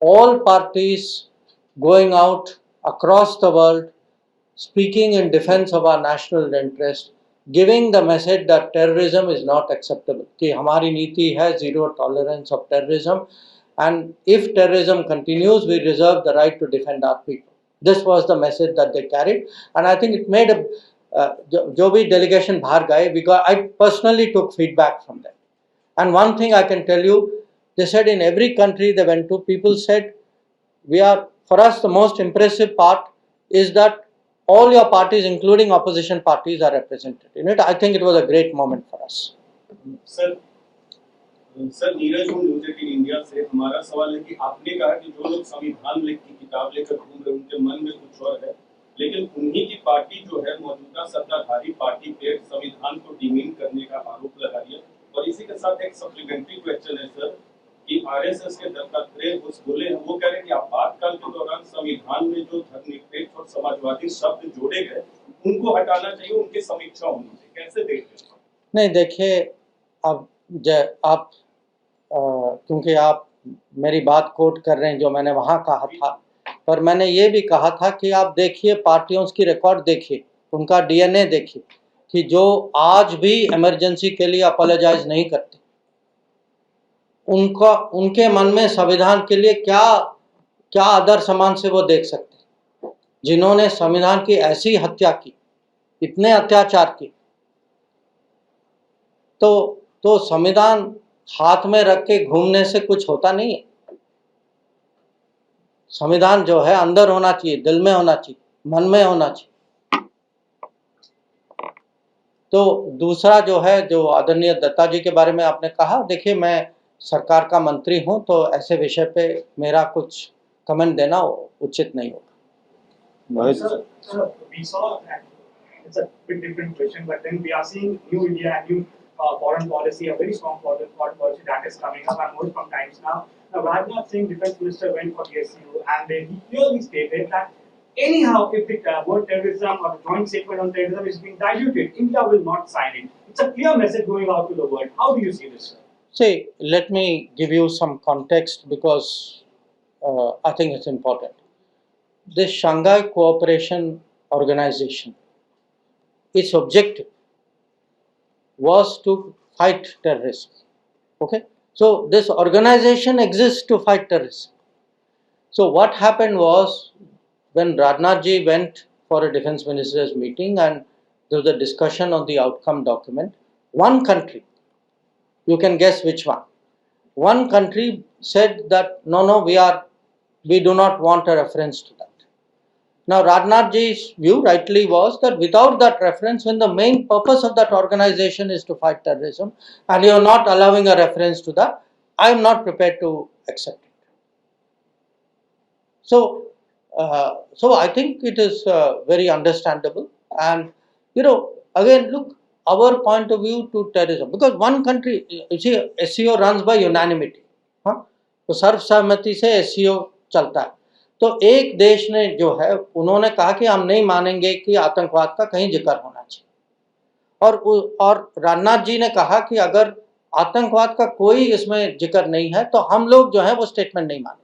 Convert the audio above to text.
all parties going out across the world, speaking in defense of our national interest, giving the message that terrorism is not acceptable. कि हमारी नीति है zero tolerance of terrorism, and if terrorism continues, we reserve the right to defend our people. This was the message that they carried, and I think it made a जो भी delegation बाहर गए, because I personally took feedback from them. And one thing I can tell you, they said in every country they went to, people said, for us the most impressive part is that all your parties, including opposition parties, are represented in it. I think it was a great moment for us. Sir Neeraj हूँ news 18 India से। हमारा सवाल है कि आपने कहा कि जो लोग संविधान लिख की किताब लेकर घूम रहे उनके मन में कुछ और है, लेकिन उन्हीं की पार्टी जो है मौजूदा सत्ताधारी पार्टी पे संविधान को डिमीन करने का आरोप लगा दिया। और इसी के साथ एक सप्लीमेंट्री क्वेश्चन है सर कि आरएसएस के दत्तात्रेय घोष बोले हैं, वो कह रहे हैं कि आपातकाल के दौरान संविधान में जो धर्मनिरपेक्ष और समाजवादी शब्द जोड़े गए उनको हटाना चाहिए, उनकी समीक्षा होनी चाहिए। कैसे देखते हैं? नहीं, देखिए, अब आप क्योंकि आप मेरी बात कोट कर रहे हैं जो मैंने वहाँ कहा था, पर मैंने ये भी कहा था कि आप देखिए पार्टियों की रिकॉर्ड देखिए, उनका डीएनए देखिए कि जो आज भी इमरजेंसी के लिए अपोलोजाइज नहीं करते, उनके मन में संविधान के लिए क्या आदर सम्मान से वो देख सकते, जिन्होंने संविधान की ऐसी हत्या की, इतने अत्याचार किए। तो संविधान हाथ में रख के घूमने से कुछ होता नहीं है। संविधान जो है अंदर होना चाहिए, दिल में होना चाहिए, मन में होना चाहिए। तो दूसरा जो है, जो आदरणीय दत्ता जी के बारे में आपने कहा, देखिए मैं सरकार का मंत्री हूं, तो ऐसे विषय पे मेरा कुछ कमेंट देना उचित नहीं होगा। It's a bit different question, but then we are seeing new India, new foreign policy, a very strong foreign policy that is coming up, and more from times now. Now, Rajnath Singh, defense minister, went for the SCO, and he clearly stated that anyhow, if the word terrorism or the joint statement on terrorism is being diluted, India will not sign it. It's a clear message going out to the world. How do you see this, sir? See, let me give you some context because I think it's important. This Shanghai Cooperation Organization, its objective was to fight terrorism. Okay, so this organization exists to fight terrorism. So what happened was, when Rajnath ji went for a defense minister's meeting and there was a discussion on the outcome document, one country, you can guess which one country said that no, we do not want a reference to that. Now, Rajnath ji's view rightly was that without that reference, when the main purpose of that organization is to fight terrorism, and you are not allowing a reference to that, I am not prepared to accept it. So I think it is very understandable. And again, look, our point of view to terrorism, because one country, you see, SCO runs by unanimity, तो सर्वसहमति से SCO चलता है। तो एक देश ने जो है, उन्होंने कहा कि हम नहीं मानेंगे कि आतंकवाद का कहीं जिक्र होना चाहिए, और राजनाथ जी ने कहा कि अगर आतंकवाद का कोई इसमें जिक्र नहीं है तो हम लोग जो है वो स्टेटमेंट नहीं मानेंगे।